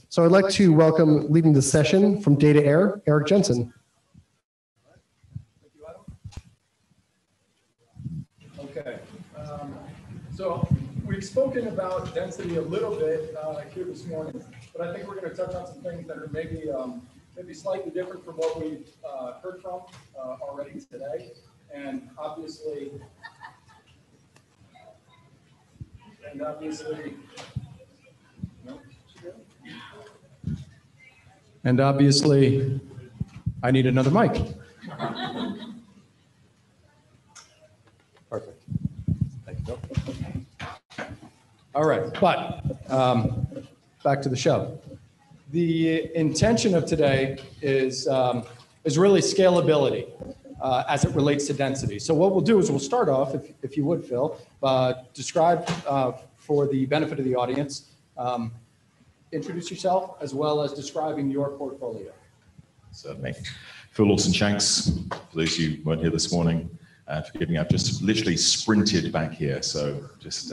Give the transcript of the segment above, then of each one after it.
So I'd like to welcome, leading the session from Data Air, Eric Jensen. Okay, so we've spoken about density a little bit here this morning, but I think we're going to touch on some things that are maybe slightly different from what we've heard from already today, and obviously, I need another mic. Perfect. Thank you, Bill. All right, but back to the show. The intention of today is really scalability as it relates to density. So what we'll do is we'll start off, if you would, Phil, describe for the benefit of the audience, introduce yourself as well as describing your portfolio. Certainly. Phil Lawson-Shanks, for those of you who weren't here this morning, forgive me, I've just literally sprinted back here, so just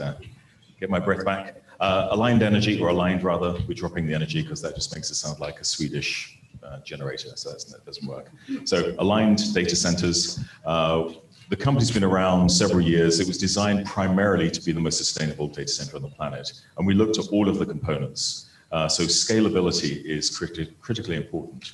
get my breath back. Aligned energy, or aligned rather, we're dropping the energy because that just makes it sound like a Swedish generator, so that doesn't work. So aligned data centers, the company's been around several years. It was designed primarily to be the most sustainable data center on the planet, and we looked at all of the components. So scalability is critically important.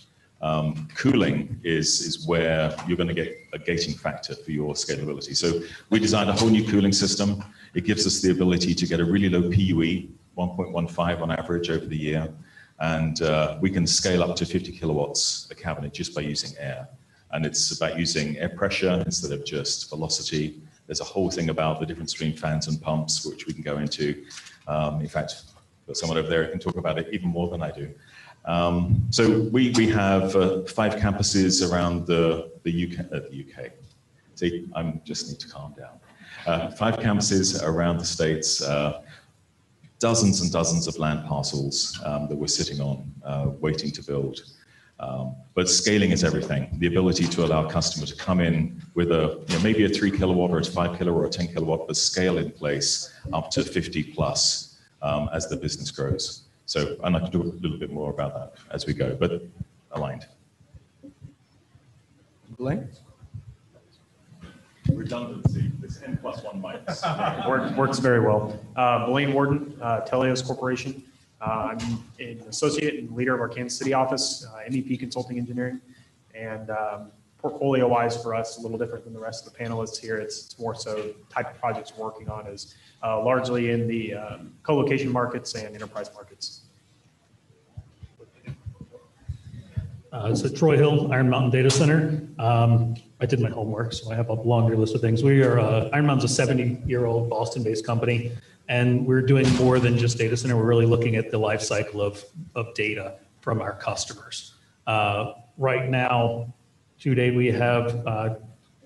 Cooling is where you're going to get a gating factor for your scalability. So we designed a whole new cooling system. It gives us the ability to get a really low PUE, 1.15 on average over the year. And we can scale up to 50 kilowatts a cabinet just by using air. And it's about using air pressure instead of just velocity. There's a whole thing about the difference between fans and pumps, which we can go into. In fact, got someone over there who can talk about it even more than I do. So we have 5 campuses around the UK. See, I just need to calm down. 5 campuses around the States, dozens and dozens of land parcels that we're sitting on, waiting to build. But scaling is everything. The ability to allow a customer to come in with maybe a 3 kilowatt or a 5 kilowatt or a 10 kilowatt, but scale in place up to 50 plus as the business grows. So I'd like to do a little bit more about that as we go, but aligned. Blaine? Redundancy, this N+1 mics. Works very well. Blaine Warden, Telios Corporation. I'm an associate and leader of our Kansas City office, MEP Consulting Engineering. And portfolio-wise for us, a little different than the rest of the panelists here. It's more so type of projects we're working on is largely in the co-location markets and enterprise markets. So Troy Hill, Iron Mountain Data Center. I did my homework, so I have a laundry list of things. We are, Iron Mountain's a 70-year-old Boston-based company, and we're doing more than just data center. We're really looking at the life cycle of data from our customers. Right now, to date, we have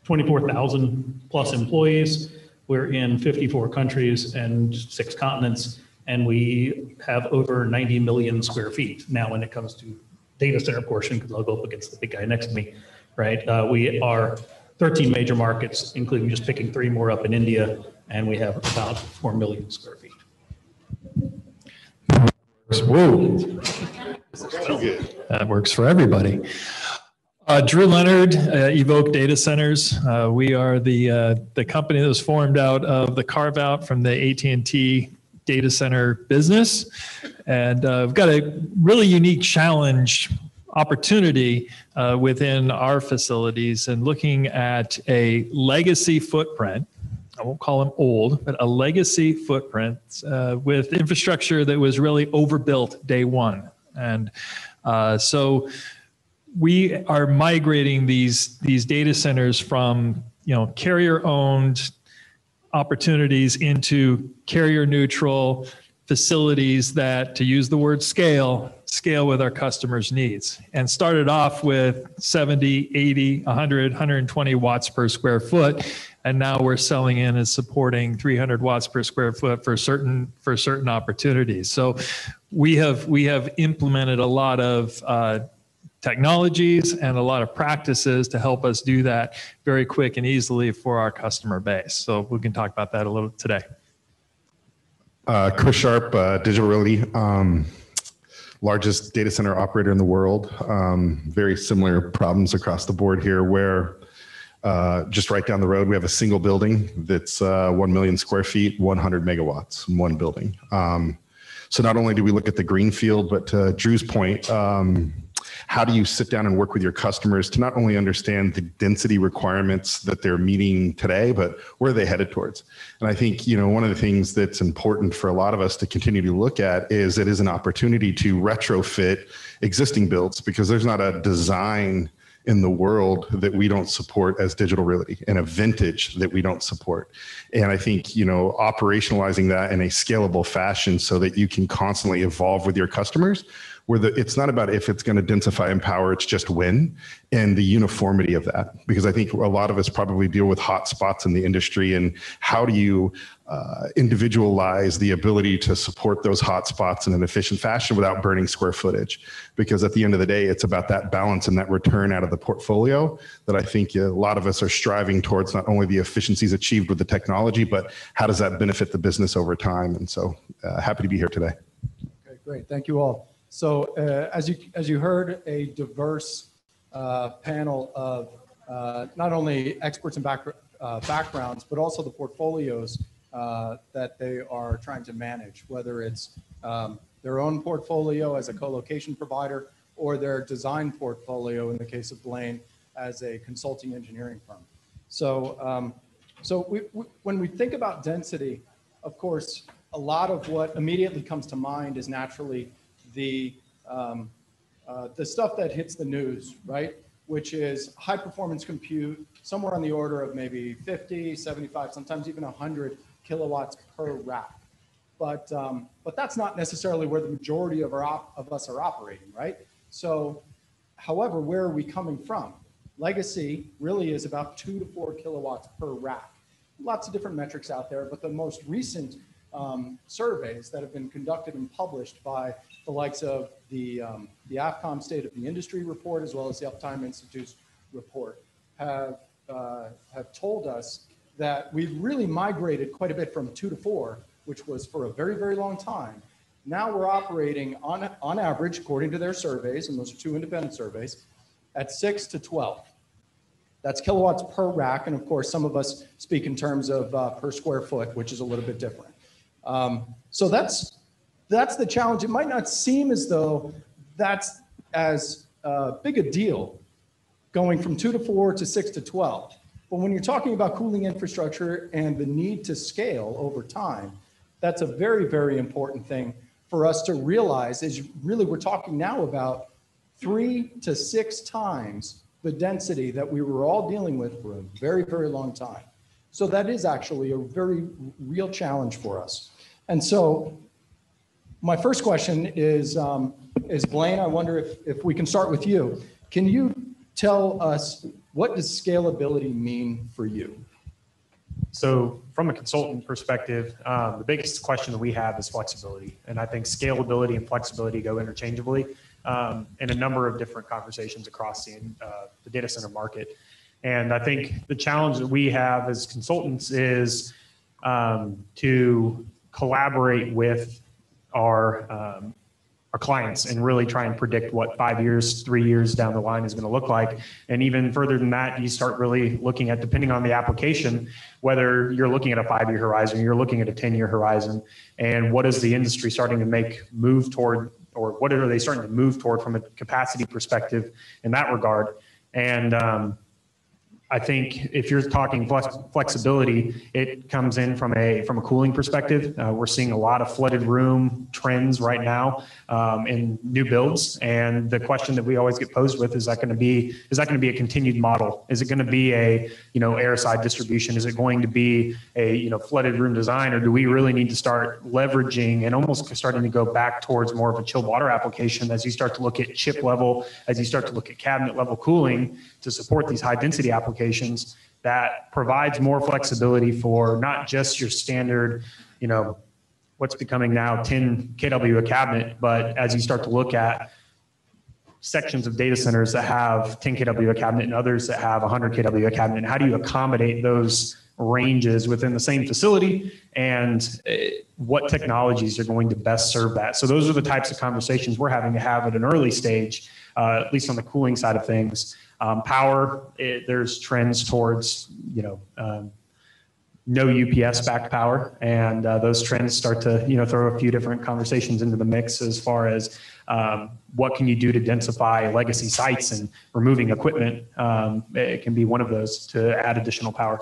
24,000 plus employees. We're in 54 countries and 6 continents, and we have over 90 million square feet. Now, when it comes to data center portion, because I'll go up against the big guy next to me, right? We are 13 major markets, including just picking 3 more up in India, and we have about 4 million square feet. Whoa. That works for everybody. Drew Leonard, Evoke Data Centers. We are the company that was formed out of the carve out from the AT&T data center business. And we've got a really unique challenge opportunity within our facilities and looking at a legacy footprint. I won't call them old, but a legacy footprint with infrastructure that was really overbuilt day one. And so we are migrating these data centers from carrier-owned opportunities into carrier-neutral facilities that, to use the word scale with our customers' needs. And started off with 70, 80, 100, 120 watts per square foot. And now we're selling in and supporting 300 watts per square foot for certain opportunities. So we have implemented a lot of technologies and a lot of practices to help us do that very quick and easily for our customer base. So we can talk about that a little today. Chris Sharp, Digital Realty. largest data center operator in the world. Very similar problems across the board here, where just right down the road, we have a single building that's 1 million square feet, 100 megawatts in one building. So not only do we look at the greenfield, but to Drew's point, how do you sit down and work with your customers to not only understand the density requirements that they're meeting today, but where are they headed towards? And I think, one of the things that's important for a lot of us to continue to look at is it is an opportunity to retrofit existing builds, because there's not a design in the world that we don't support as Digital Realty, and a vintage that we don't support. And I think, operationalizing that in a scalable fashion so that you can constantly evolve with your customers, where it's not about if it's going to densify and power, it's just when, and the uniformity of that. Because I think a lot of us probably deal with hot spots in the industry, and how do you individualize the ability to support those hot spots in an efficient fashion without burning square footage? Because at the end of the day, it's about that balance and that return out of the portfolio that I think a lot of us are striving towards, not only the efficiencies achieved with the technology, but how does that benefit the business over time? And so happy to be here today. Okay, great. Thank you all. So as you heard, a diverse panel of not only experts and backgrounds, but also the portfolios that they are trying to manage, whether it's their own portfolio as a co-location provider, or their design portfolio in the case of Blaine as a consulting engineering firm. So, when we think about density, of course, a lot of what immediately comes to mind is naturally the stuff that hits the news, right? Which is high performance compute, somewhere on the order of maybe 50, 75, sometimes even 100 kilowatts per rack. But that's not necessarily where the majority of us are operating, right? So, however, where are we coming from? Legacy really is about 2 to 4 kilowatts per rack. Lots of different metrics out there, but the most recent surveys that have been conducted and published by the likes of the AFCOM State of the Industry report, as well as the Uptime Institute's report, have told us that we've really migrated quite a bit from 2 to 4, which was for a very, very long time. Now we're operating on average, according to their surveys, and those are 2 independent surveys, at 6 to 12. That's kilowatts per rack, and of course, some of us speak in terms of per square foot, which is a little bit different. So that's the challenge. It might not seem as though that's as big a deal going from 2 to 4 to 6 to 12. But when you're talking about cooling infrastructure and the need to scale over time, that's a very, very important thing for us to realize. Is really, we're talking now about 3 to 6 times the density that we were all dealing with for a very, very long time. So that is actually a very real challenge for us. And so my first question is Blaine, I wonder if we can start with you. Can you tell us, what does scalability mean for you? So from a consultant perspective, the biggest question that we have is flexibility. And I think scalability and flexibility go interchangeably in a number of different conversations across the data center market. And I think the challenge that we have as consultants is to collaborate with our clients and really try and predict what 5 years, 3 years down the line is going to look like. And even further than that, you start really looking at, depending on the application, whether you're looking at a 5-year horizon, you're looking at a 10-year horizon, and what is the industry starting to move toward, or what are they starting to move toward from a capacity perspective in that regard. And I think if you're talking flexibility, it comes in from a cooling perspective. We're seeing a lot of flooded room trends right now in new builds, and the question that we always get posed with is that going to be a continued model? Is it going to be a airside distribution? Is it going to be a flooded room design, or do we really need to start leveraging and almost starting to go back towards more of a chilled water application as you start to look at chip level, as you start to look at cabinet level cooling to support these high density applications that provides more flexibility for not just your standard, what's becoming now 10 kW a cabinet, but as you start to look at sections of data centers that have 10 kW a cabinet and others that have 100 kW a cabinet. And how do you accommodate those ranges within the same facility, and what technologies are going to best serve that? So those are the types of conversations we're having to have at an early stage, at least on the cooling side of things. Power, there's trends towards, no UPS backed power, and those trends start to throw a few different conversations into the mix as far as what can you do to densify legacy sites, and removing equipment it can be one of those to add additional power.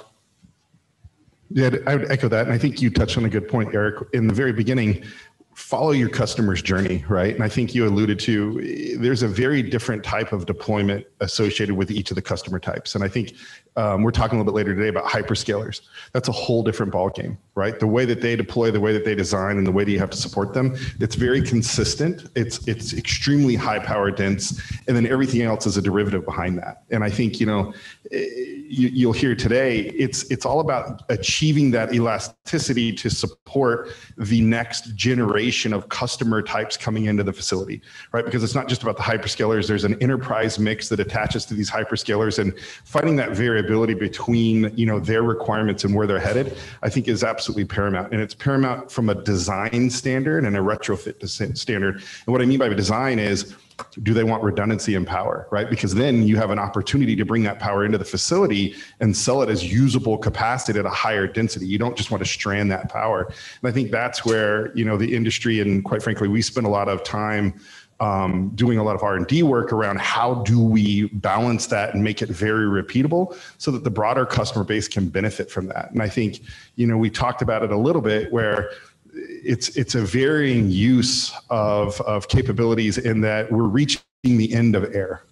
Yeah, I would echo that. And I think you touched on a good point, Eric. In the very beginning, follow your customer's journey, right? And I think you alluded to, there's a very different type of deployment associated with each of the customer types. And I think we're talking a little bit later today about hyperscalers. That's a whole different ballgame, right? The way that they deploy, the way that they design, and the way that you have to support them, it's very consistent. It's extremely high power dense, and then everything else is a derivative behind that. And I think, you'll hear today, it's all about achieving that elasticity to support the next generation of customer types coming into the facility, right? Because it's not just about the hyperscalers. There's an enterprise mix that attaches to these hyperscalers, and finding that variability between their requirements and where they're headed, I think is absolutely paramount. And it's paramount from a design standard and a retrofit standard. And what I mean by design is, do they want redundancy in power, right? Because then you have an opportunity to bring that power into the facility and sell it as usable capacity at a higher density. You don't just want to strand that power. And I think that's where, the industry, and quite frankly, we spend a lot of time doing a lot of R&D work around how do we balance that and make it very repeatable so that the broader customer base can benefit from that. And I think, we talked about it a little bit where it's a varying use of capabilities in that we're reaching the end of air,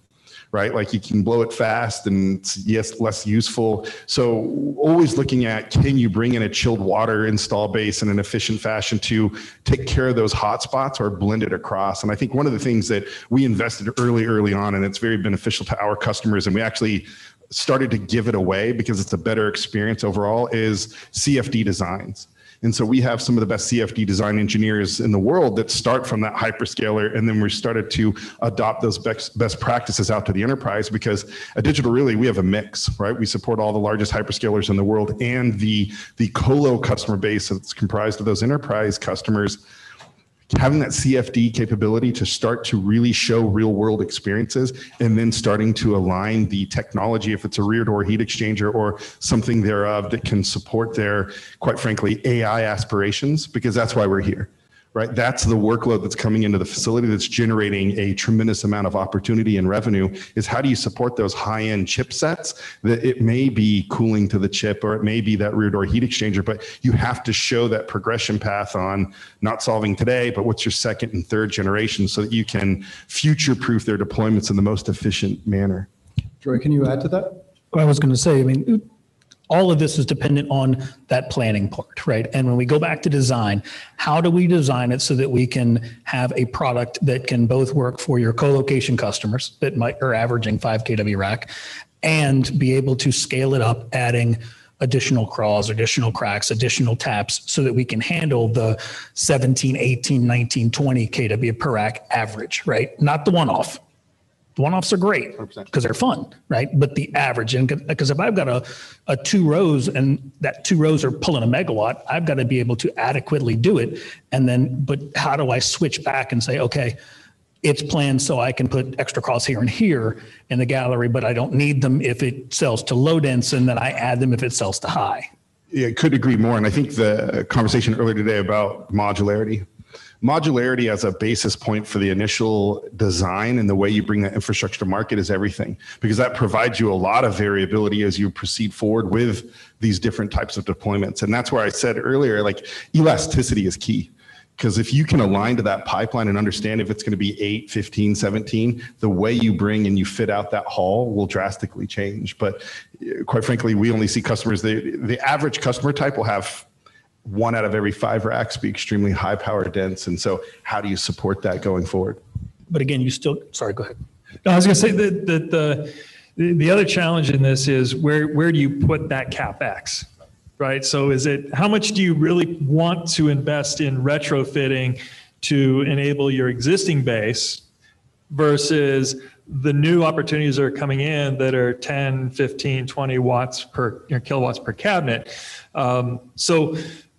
right? Like you can blow it fast and it's less useful. So always looking at, can you bring in a chilled water install base in an efficient fashion to take care of those hot spots or blend it across? And I think one of the things that we invested early on, and it's very beneficial to our customers, and we actually started to give it away because it's a better experience overall, is CFD designs. And so we have some of the best CFD design engineers in the world that start from that hyperscaler, and then we started to adopt those best practices out to the enterprise, because at Digital Relay, we have a mix, right? We support all the largest hyperscalers in the world and the colo customer base that's comprised of those enterprise customers. Having that CFD capability to start to really show real world experiences, and then starting to align the technology, if it's a rear door heat exchanger or something thereof that can support their, quite frankly, AI aspirations, because that's why we're here, right? That's the workload that's coming into the facility that's generating a tremendous amount of opportunity and revenue, is how do you support those high-end chipsets that it may be cooling to the chip, or it may be that rear door heat exchanger, but you have to show that progression path on not solving today, but what's your second and third generation, so that you can future-proof their deployments in the most efficient manner. Troy, can you add to that? I was going to say, all of this is dependent on that planning part, right? And when we go back to design, how do we design it so that we can have a product that can both work for your co-location customers that are averaging 5 kW rack, and be able to scale it up, adding additional crawls, additional cracks, additional taps, so that we can handle the 17, 18, 19, 20 kW per rack average, right? Not the one-off. The one-offs are great because they're fun, right? But the average, and because if I've got a 2 rows and that 2 rows are pulling a megawatt, I've got to be able to adequately do it. And then, but how do I switch back and say, okay, it's planned so I can put extra crawls here and here in the gallery, but I don't need them if it sells to low dense, and then I add them if it sells to high. Yeah, couldn't agree more. And I think the conversation earlier today about modularity as a basis point for the initial design and the way you bring that infrastructure to market is everything, because that provides you a lot of variability as you proceed forward with these different types of deployments. And that's where I said earlier, like, elasticity is key. Because if you can align to that pipeline and understand if it's going to be 8, 15, 17, the way you bring and you fit out that hall will drastically change. But quite frankly, we only see customers, the average customer type will have 1 out of every 5 racks be extremely high power dense. And so how do you support that going forward? But again, sorry, go ahead. No, I was going to say that the other challenge in this is where do you put that CapEx, right? So is it, how much do you really want to invest in retrofitting to enable your existing base versus the new opportunities that are coming in that are 10, 15, 20 watts per kilowatts per cabinet. So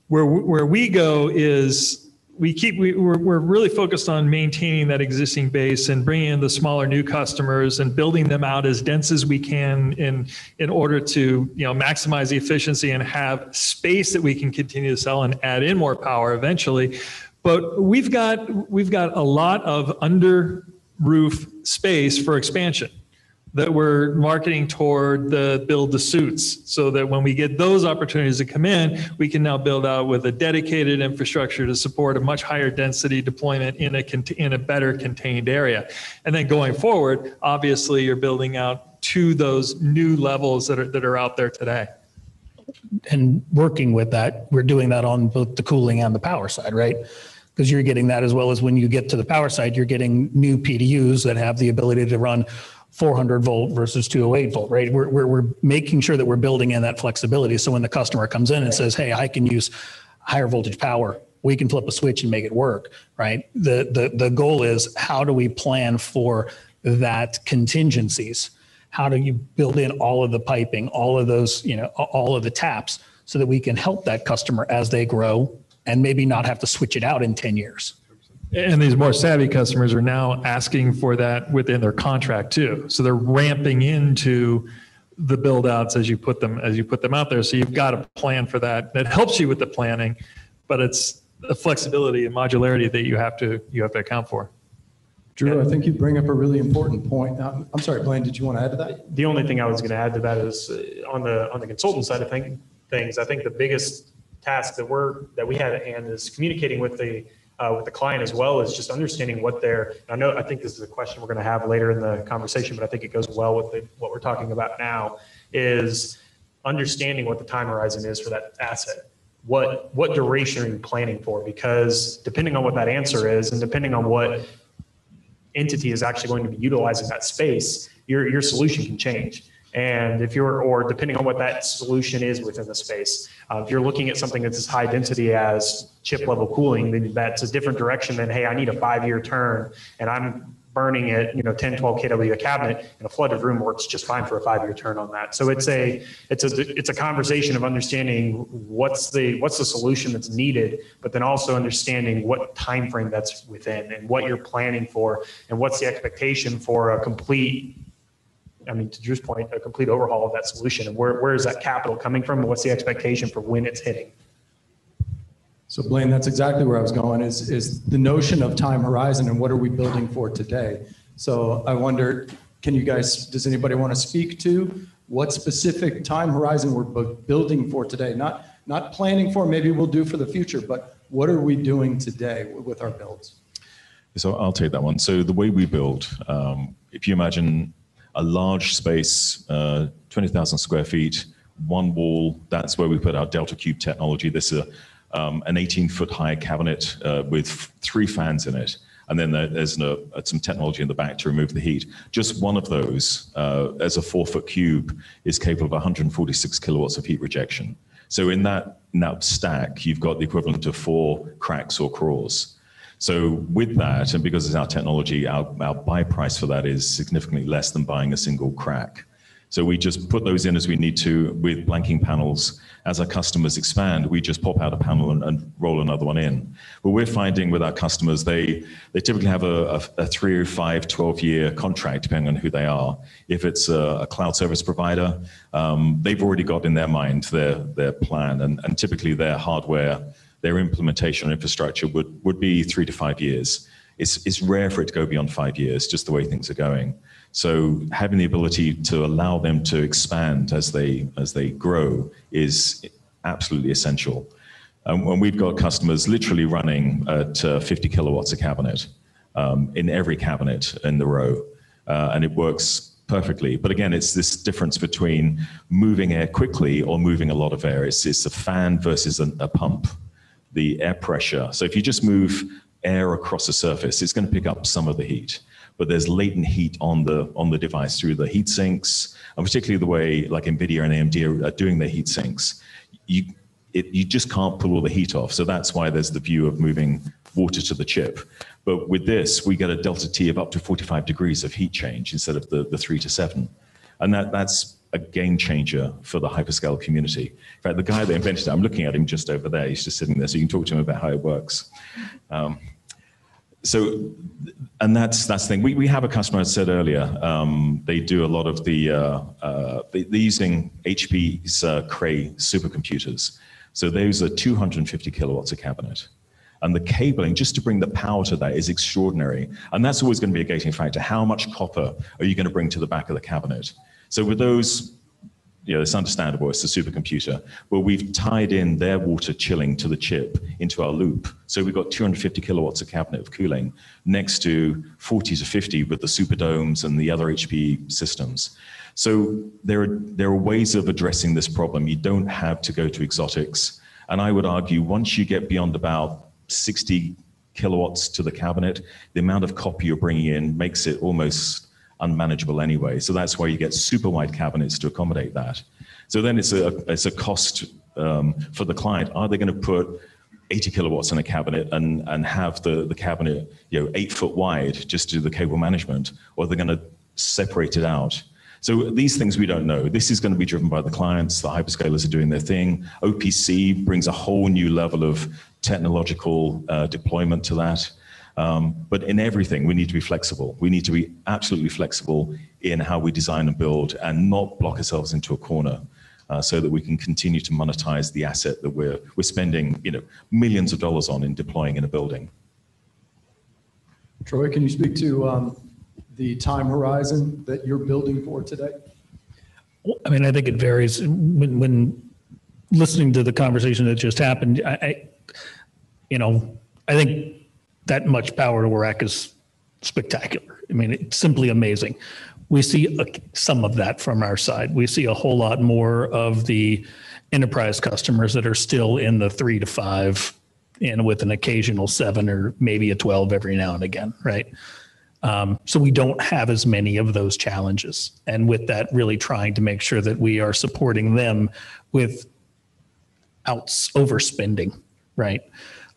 where we go is we're really focused on maintaining that existing base and bringing in the smaller new customers and building them out as dense as we can in order to maximize the efficiency and have space that we can continue to sell and add in more power eventually. But we've got a lot of under roof space for expansion that we're marketing toward the build to suits, so that when we get those opportunities to come in, we can now build out with a dedicated infrastructure to support a much higher density deployment in a better contained area. And then going forward, obviously you're building out to those new levels that are out there today. And working with that, we're doing that on both the cooling and the power side, right? Because you're getting that, as well as when you get to the power side, you're getting new PDUs that have the ability to run 400 volt versus 208 volt, right? We're making sure that we're building in that flexibility. So when the customer comes in and says, hey, I can use higher voltage power, we can flip a switch and make it work, right? The goal is, how do we plan for that contingencies? How do you build in all of the piping, all of those, all of the taps, so that we can help that customer as they grow and maybe not have to switch it out in 10 years. And these more savvy customers are now asking for that within their contract too. So they're ramping into the build outs as you put them out there. So you've got a plan for that. That helps you with the planning, but it's the flexibility and modularity that you have to account for. Drew, I think you bring up a really important point. I'm sorry, Blaine, did you want to add to that? The only thing I was going to add to that is on the consultant side of things, I think the biggest task that we have at hand is communicating with the client, as well as just understanding what I think this is a question we're going to have later in the conversation, but I think it goes well with what we're talking about now, is understanding what the time horizon is for that asset. What duration are you planning for? Because depending on what that answer is, and depending on what entity is actually going to be utilizing that space, your solution can change. And or depending on what that solution is within the space, if you're looking at something that's as high density as chip level cooling, then that's a different direction than, hey, I need a 5-year turn and I'm burning it, 10, 12 kW a cabinet, and a flooded room works just fine for a 5-year turn on that. So it's a conversation of understanding what's the solution that's needed, but then also understanding what time frame that's within and what you're planning for, and what's the expectation for a complete, to Drew's point, a complete overhaul of that solution, and where is that capital coming from, and what's the expectation for when it's hitting. So Blaine, that's exactly where I was going, is the notion of time horizon and what are we building for today? So I wonder, does anybody want to speak to what specific time horizon we're building for today? Not planning for, maybe we'll do for the future, but what are we doing today with our builds? So I'll take that one. So the way we build, if you imagine a large space, 20,000 square feet, one wall, that's where we put our Delta Cube technology. This is an 18-foot high cabinet with 3 fans in it. And then there's some technology in the back to remove the heat. Just one of those, as a 4-foot cube, is capable of 146 kilowatts of heat rejection. So in that stack, you've got the equivalent of 4 cracks or crawls. So with that, and because it's our technology, our buy price for that is significantly less than buying a single crack. So we just put those in as we need to with blanking panels. As our customers expand, we just pop out a panel and roll another one in. But we're finding with our customers, they typically have a 3, 5, 12-year contract, depending on who they are. If it's a cloud service provider, they've already got in their mind their plan, and typically their hardware, their implementation infrastructure would be 3 to 5 years. It's rare for it to go beyond 5 years, just the way things are going. So having the ability to allow them to expand as they grow is absolutely essential. And we've got customers literally running at 50 kilowatts a cabinet in every cabinet in the row, and it works perfectly. But again, it's this difference between moving air quickly or moving a lot of air. It's a fan versus a pump. The air pressure. So if you just move air across a surface, it's going to pick up some of the heat, but there's latent heat on the device through the heat sinks, and particularly the way like NVIDIA and AMD are doing their heat sinks. You just can't pull all the heat off. So that's why there's the view of moving water to the chip. But with this, we get a delta T of up to 45 degrees of heat change instead of the 3 to 7. And that's a game changer for the hyperscale community. In fact, the guy that invented it, I'm looking at him just over there, he's just sitting there, so you can talk to him about how it works. And that's the thing. We have a customer, I said earlier, they do a lot of they're using HP's Cray supercomputers. So those are 250 kilowatts a cabinet. And the cabling, just to bring the power to that, is extraordinary. And that's always going to be a gating factor. How much copper are you going to bring to the back of the cabinet? So with those, it's understandable, it's a supercomputer, but we've tied in their water chilling to the chip into our loop. So we've got 250 kilowatts a cabinet of cooling next to 40 to 50 with the superdomes and the other HP systems. So there are ways of addressing this problem. You don't have to go to exotics. And I would argue once you get beyond about 60 kilowatts to the cabinet, the amount of copper you're bringing in makes it almost unmanageable anyway. So that's why you get super wide cabinets to accommodate that. So then it's a cost for the client. Are they going to put 80 kilowatts in a cabinet and have the cabinet 8 foot wide just to do the cable management, or are they going to separate it out? So these things we don't know. This is going to be driven by the clients. The hyperscalers are doing their thing. OPC brings a whole new level of technological deployment to that. But in everything, we need to be flexible. We need to be absolutely flexible in how we design and build and not block ourselves into a corner so that we can continue to monetize the asset that we're spending millions of dollars on in deploying in a building. Troy, can you speak to the time horizon that you're building for today? I mean, I think it varies. When listening to the conversation that just happened, I think that much power to rack is spectacular. I mean, it's simply amazing. We see some of that from our side. We see a whole lot more of the enterprise customers that are still in the 3 to 5 and with an occasional 7 or maybe a 12 every now and again, right? So we don't have as many of those challenges. And with that, really trying to make sure that we are supporting them without overspending, right?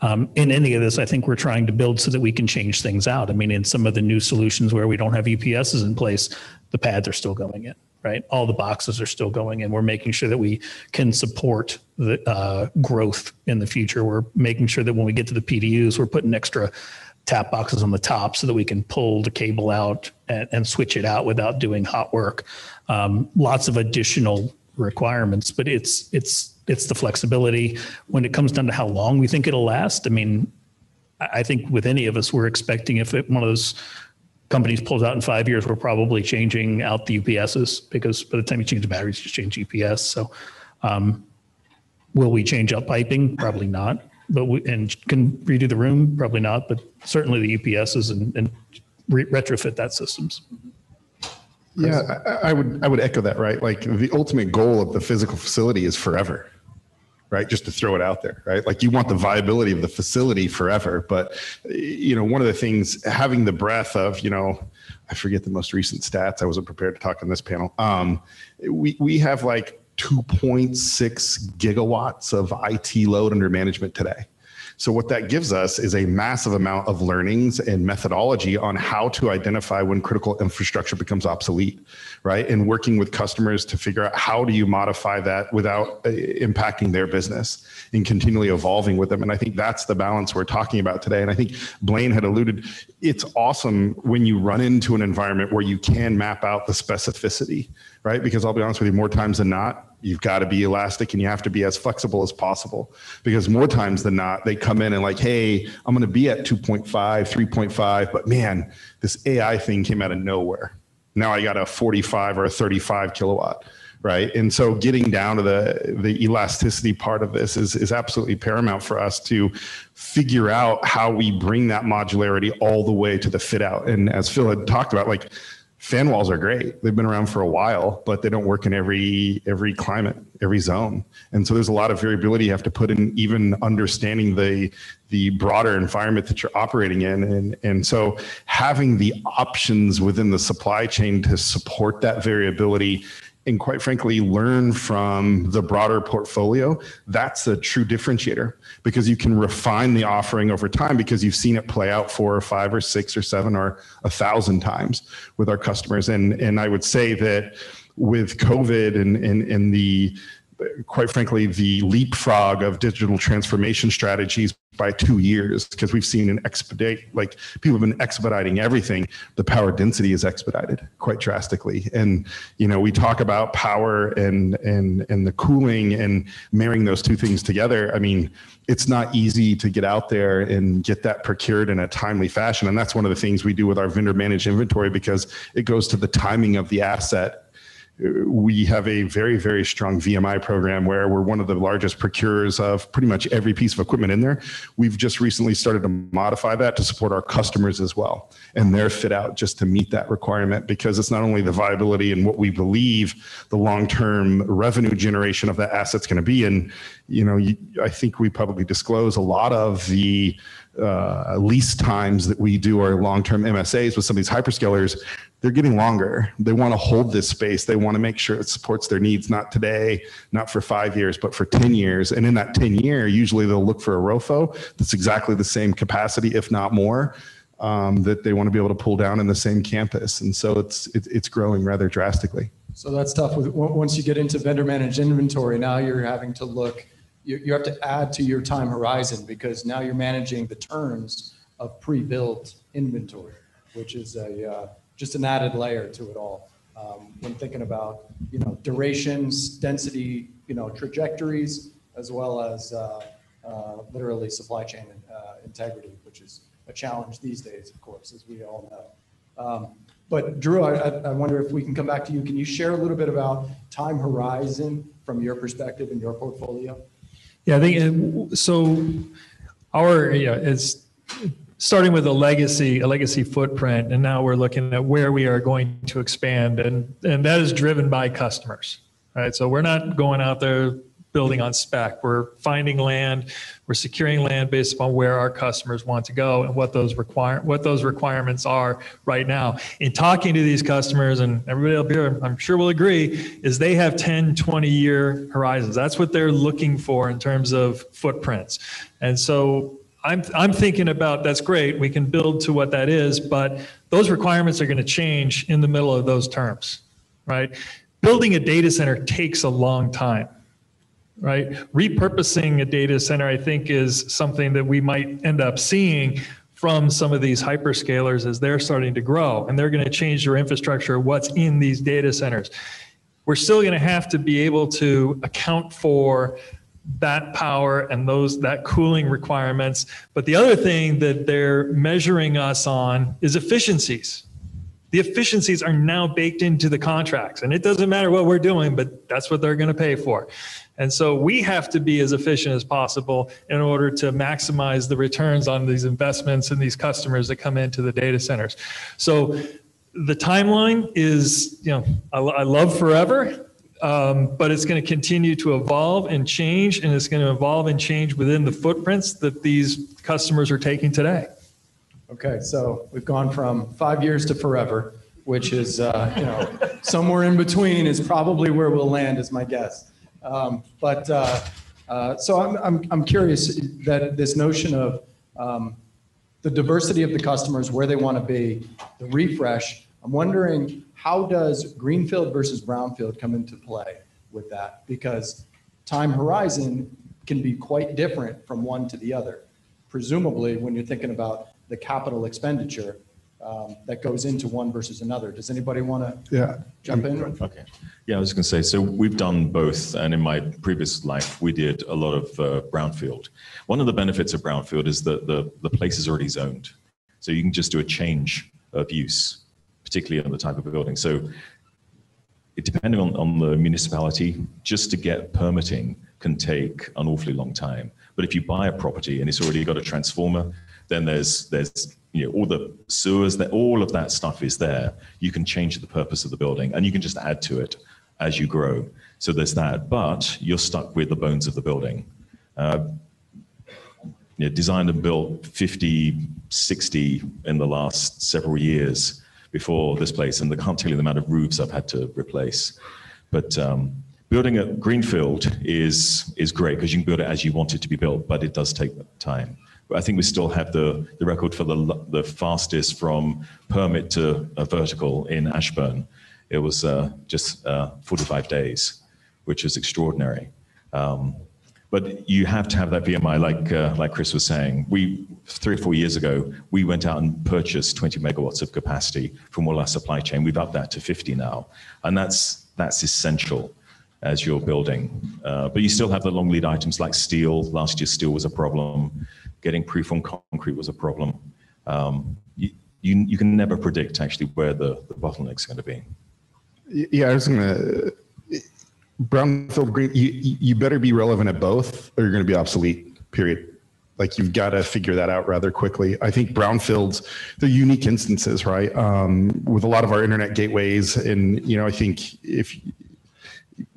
In any of this, I think we're trying to build so that we can change things out. I mean, in some of the new solutions where we don't have EPSs in place, the pads are still going in, right? All the boxes are still going in. We're making sure that we can support the growth in the future. We're making sure that when we get to the PDUs, we're putting extra tap boxes on the top so that we can pull the cable out and switch it out without doing hot work. Lots of additional requirements, but it's the flexibility. When it comes down to how long we think it'll last, I mean, I think with any of us, we're expecting if one of those companies pulls out in 5 years, we're probably changing out the UPSs, because by the time you change the batteries, you change UPS. So will we change out piping? Probably not. But and can redo the room? Probably not, but certainly the UPSs and retrofit that systems. Yeah, I would echo that, right? Like the ultimate goal of the physical facility is forever, right? Just to throw it out there, right? Like you want the viability of the facility forever, but one of the things, having the breadth of, I forget the most recent stats. I wasn't prepared to talk on this panel. We have like 2.6 gigawatts of IT load under management today. So what that gives us is a massive amount of learnings and methodology on how to identify when critical infrastructure becomes obsolete, right? And working with customers to figure out how do you modify that without impacting their business and continually evolving with them. And I think that's the balance we're talking about today. And I think Blaine had alluded, it's awesome when you run into an environment where you can map out the specificity, right? Because I'll be honest with you, more times than not, you've got to be elastic and you have to be as flexible as possible, because more times than not, they come in and like, hey, I'm going to be at 2.5, 3.5, but man, this AI thing came out of nowhere. Now I got a 45 or a 35 kilowatt, right? And so getting down to the elasticity part of this is absolutely paramount for us to figure out how we bring that modularity all the way to the fit out. And as Phil had talked about, like, fan walls are great. They've been around for a while, but they don't work in every climate, every zone. And so there's a lot of variability you have to put in, even understanding the broader environment that you're operating in. And so having the options within the supply chain to support that variability and quite frankly, learn from the broader portfolio, that's a true differentiator because you can refine the offering over time because you've seen it play out 4 or 5 or 6 or 7 or 1,000 times with our customers. And I would say that with COVID and the, quite frankly, the leapfrog of digital transformation strategies by 2 years, because we've seen an expedite, like people have been expediting everything. The power density is expedited quite drastically. And, you know, we talk about power and the cooling and marrying those two things together. I mean, it's not easy to get out there and get that procured in a timely fashion. And that's one of the things we do with our vendor managed inventory because it goes to the timing of the asset. We have a very, very strong VMI program where we're one of the largest procurers of pretty much every piece of equipment in there. We've just recently started to modify that to support our customers as well and their fit out just to meet that requirement because it's not only the viability and what we believe the long-term revenue generation of that asset's going to be. And, you know, I think we publicly disclose a lot of the lease times that we do our long-term MSAs with some of these hyperscalers. They're getting longer. They want to hold this space. They want to make sure it supports their needs, not today, not for 5 years, but for 10 years. And in that 10 year, usually they'll look for a ROFO that's exactly the same capacity, if not more, that they want to be able to pull down in the same campus. And so it's growing rather drastically. So that's tough. Once you get into vendor managed inventory, now you're having to look, you have to add to your time horizon because now you're managing the turns of pre-built inventory, which is just an added layer to it all. When thinking about, you know, durations, density, you know, trajectories, as well as literally supply chain integrity, which is a challenge these days, of course, as we all know. But Drew, I wonder if we can come back to you. Can you share a little bit about time horizon from your perspective in your portfolio? Yeah, I think so. It's starting with a legacy footprint, and now we're looking at where we are going to expand, and that is driven by customers, right? So we're not going out there building on spec. We're finding land, we're securing land based upon where our customers want to go and what those requirements are right now. In talking to these customers, and everybody up here, I'm sure will agree, is they have 10, 20-year horizons. That's what they're looking for in terms of footprints. And so I'm thinking about, that's great, we can build to what that is, but those requirements are going to change in the middle of those terms, right? Building a data center takes a long time, right? Repurposing a data center, I think, is something that we might end up seeing from some of these hyperscalers as they're starting to grow, and they're going to change their infrastructure, what's in these data centers. We're still going to have to be able to account for that power and that cooling requirements. But the other thing that they're measuring us on is efficiencies. The efficiencies are now baked into the contracts, and it doesn't matter what we're doing, but that's what they're going to pay for. And so we have to be as efficient as possible in order to maximize the returns on these investments and these customers that come into the data centers. So the timeline is, you know, I love forever. But it's going to continue to evolve and change, and it's going to evolve and change within the footprints that these customers are taking today. Okay, so we've gone from 5 years to forever, which is, you know, somewhere in between is probably where we'll land, is my guess. So I'm curious that this notion of the diversity of the customers, where they want to be, the refresh. I'm wondering, how does greenfield versus brownfield come into play with that? Because time horizon can be quite different from one to the other. Presumably, when you're thinking about the capital expenditure that goes into one versus another. Does anybody want to jump in? Okay. Yeah, I was going to say, so we've done both. And in my previous life, we did a lot of brownfield. One of the benefits of brownfield is that the place is already zoned. So you can just do a change of use, particularly on the type of building. So depending on the municipality, just to get permitting can take an awfully long time. But if you buy a property and it's already got a transformer, then there's you know, all the sewers, all of that stuff is there. You can change the purpose of the building and you can just add to it as you grow. So there's that, but you're stuck with the bones of the building. You know, designed and built 50, 60 in the last several years before this place, and I can't tell you the amount of roofs I've had to replace. But building a greenfield is great because you can build it as you want it to be built, but it does take time. But I think we still have the record for the fastest from permit to a vertical in Ashburn. It was just 45 days, which is extraordinary. But you have to have that VMI, like Chris was saying. 3 or 4 years ago, we went out and purchased 20 megawatts of capacity from all our supply chain. We've upped that to 50 now, and that's essential as you're building. But you still have the long lead items like steel. Last year, steel was a problem. Getting preformed concrete was a problem. You can never predict actually where the bottleneck's going to be. Yeah, I was going to. Brownfield, green, you better be relevant at both or you're going to be obsolete, period. Like you've got to figure that out rather quickly. I think brownfields, they're unique instances, right? With a lot of our internet gateways and, I think if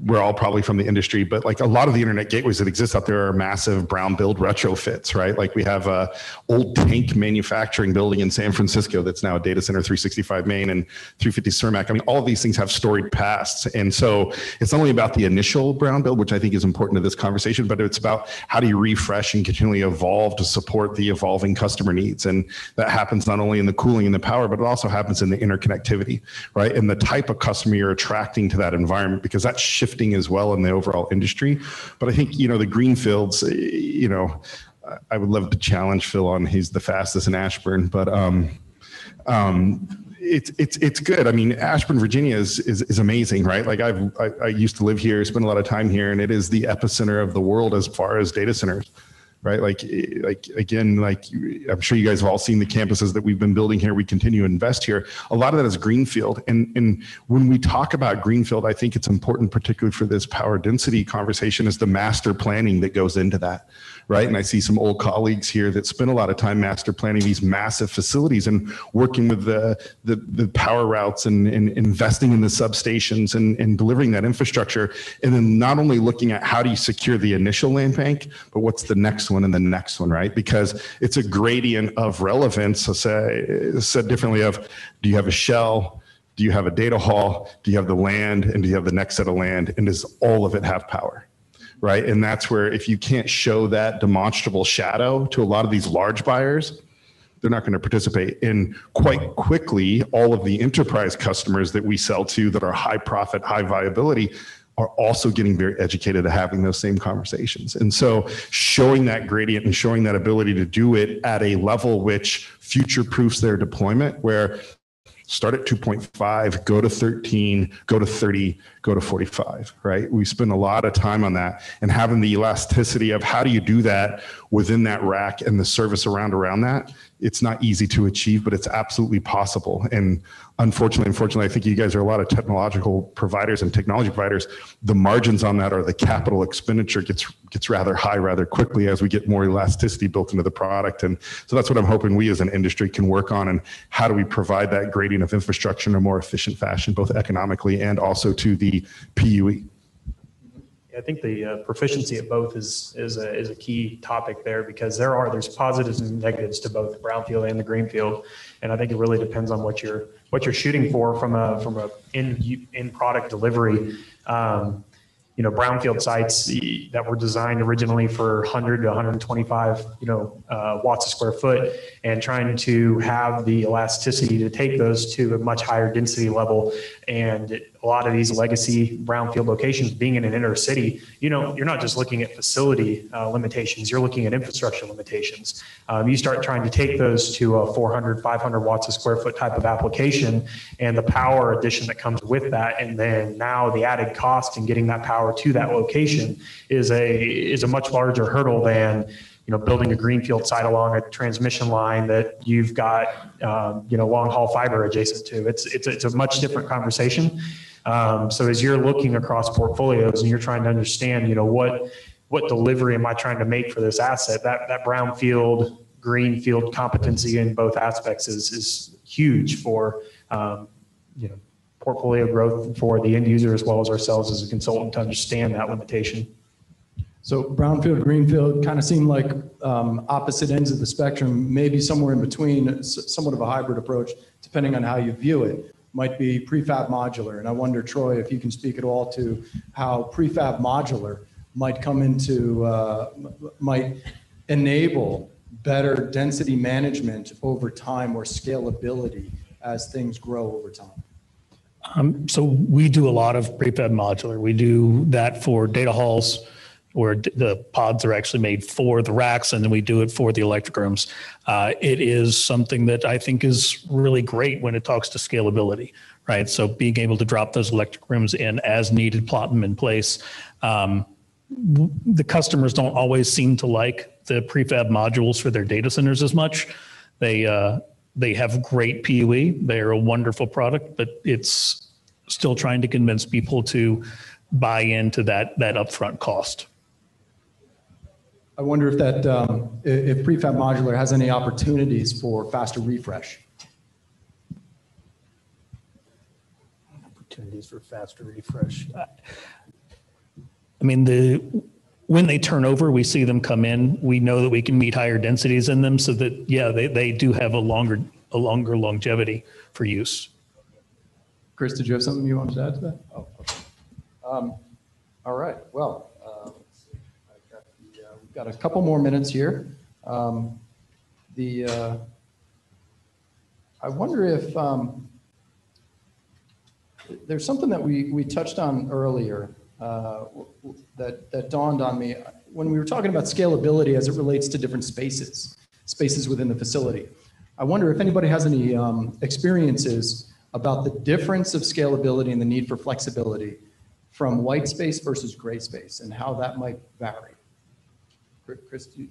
we're all probably from the industry, but like a lot of the internet gateways that exist out there are massive brown build retrofits, right? Like we have a old tank manufacturing building in San Francisco that's now a data center, 365 Main and 350 Cermak. I mean, all of these things have storied pasts. And so it's not only about the initial brown build, which I think is important to this conversation, but it's about how do you refresh and continually evolve to support the evolving customer needs. And that happens not only in the cooling and the power, but it also happens in the interconnectivity, right? And the type of customer you're attracting to that environment, because that's shifting as well in the overall industry. But I think, the greenfields, I would love to challenge Phil on he's the fastest in Ashburn, but it's good. I mean, Ashburn, Virginia is amazing, right? Like I used to live here, spend a lot of time here, and it is the epicenter of the world as far as data centers. Right. Like I'm sure you guys have all seen the campuses that we've been building here. We continue to invest here. A lot of that is greenfield. And when we talk about greenfield, I think it's important, particularly for this power density conversation, is the master planning that goes into that. Right. And I see some old colleagues here that spend a lot of time master planning these massive facilities and working with the power routes and investing in the substations and delivering that infrastructure. And then not only looking at how do you secure the initial land bank, but what's the next one and the next one, right? Because it's a gradient of relevance, said differently, of do you have a shell? Do you have a data hall? Do you have the land? And do you have the next set of land? And does all of it have power? Right. And that's where if you can't show that demonstrable shadow to a lot of these large buyers, they're not going to participate. And quite quickly, all of the enterprise customers that we sell to that are high profit, high viability are also getting very educated at having those same conversations. And so showing that gradient and showing that ability to do it at a level which future proofs their deployment, where start at 2.5, go to 13, go to 30, go to 45, right? We spend a lot of time on that and having the elasticity of how do you do that within that rack and the service around that. It's not easy to achieve, but it's absolutely possible. And unfortunately, I think you guys are a lot of technological providers and technology providers. The margins on that or the capital expenditure gets rather high rather quickly as we get more elasticity built into the product. And so that's what I'm hoping we as an industry can work on. And how do we provide that gradient of infrastructure in a more efficient fashion, both economically and also to the PUE? I think the proficiency at both is a key topic there, because there's positives and negatives to both the brownfield and the greenfield, and I think it really depends on what you're shooting for from a in product delivery. Brownfield sites that were designed originally for 100 to 125 watts a square foot, and trying to have the elasticity to take those to a much higher density level. And a lot of these legacy brownfield locations being in an inner city, you're not just looking at facility limitations, you're looking at infrastructure limitations. You start trying to take those to a 400, 500 watts a square foot type of application, and the power addition that comes with that, and then now the added cost in getting that power to that location is a much larger hurdle than building a greenfield site along a transmission line that you've got long haul fiber adjacent to. It's a much different conversation. So as you're looking across portfolios and you're trying to understand what delivery am I trying to make for this asset, that brownfield greenfield competency in both aspects is huge for portfolio growth for the end user as well as ourselves as a consultant to understand that limitation. So brownfield, greenfield kind of seem like opposite ends of the spectrum, maybe somewhere in between, somewhat of a hybrid approach, depending on how you view it. might be prefab modular. And I wonder, Troy, if you can speak at all to how prefab modular might come into, might enable better density management over time or scalability as things grow over time. So we do a lot of prefab modular. We do that for data halls where the pods are actually made for the racks, and then we do it for the electric rooms. It is something that I think is really great when it talks to scalability, right? So being able to drop those electric rooms in as needed, plot them in place. The customers don't always seem to like the prefab modules for their data centers as much. They have great PUE. They are a wonderful product, but it's still trying to convince people to buy into that upfront cost. I wonder if that, if prefab modular has any opportunities for faster refresh. Opportunities for faster refresh. I mean, when they turn over, we see them come in. We know that we can meet higher densities in them, so that, yeah, they do have a longer longevity for use. Chris, did you have something you wanted to add to that? Oh, okay. All right. Well, let's see. We've got a couple more minutes here. I wonder if there's something that we touched on earlier that dawned on me when we were talking about scalability as it relates to different spaces within the facility. I wonder if anybody has any experiences about the difference of scalability and the need for flexibility from white space versus gray space and how that might vary. Chris, you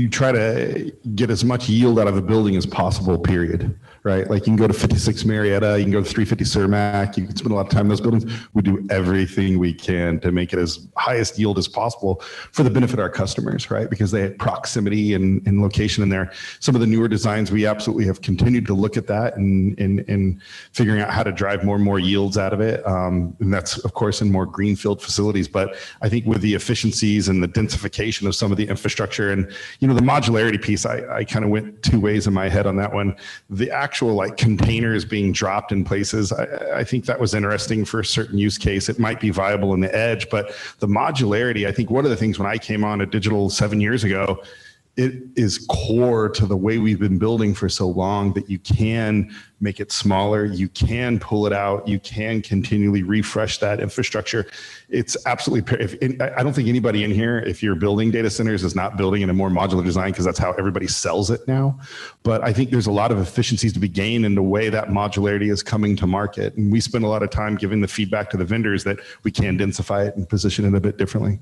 try to get as much yield out of a building as possible, period, right? Like you can go to 56 Marietta, you can go to 350 Cermak, you can spend a lot of time in those buildings. We do everything we can to make it as highest yield as possible for the benefit of our customers, right? Because they have proximity and location in there. Some of the newer designs, we absolutely have continued to look at that and figuring out how to drive more and more yields out of it. And that's, of course, in more greenfield facilities. But I think with the efficiencies and the densification of some of the infrastructure and, you know, the modularity piece, I kind of went two ways in my head on that one. The actual like containers being dropped in places, I think that was interesting for a certain use case. It might be viable in the edge, but the modularity, I think one of the things when I came on at Digital 7 years ago, it is core to the way we've been building for so long that you can make it smaller, you can pull it out, you can continually refresh that infrastructure. It's absolutely, I don't think anybody in here, if you're building data centers, is not building in a more modular design because that's how everybody sells it now. But I think there's a lot of efficiencies to be gained in the way that modularity is coming to market. And we spend a lot of time giving the feedback to the vendors that we can densify it and position it a bit differently.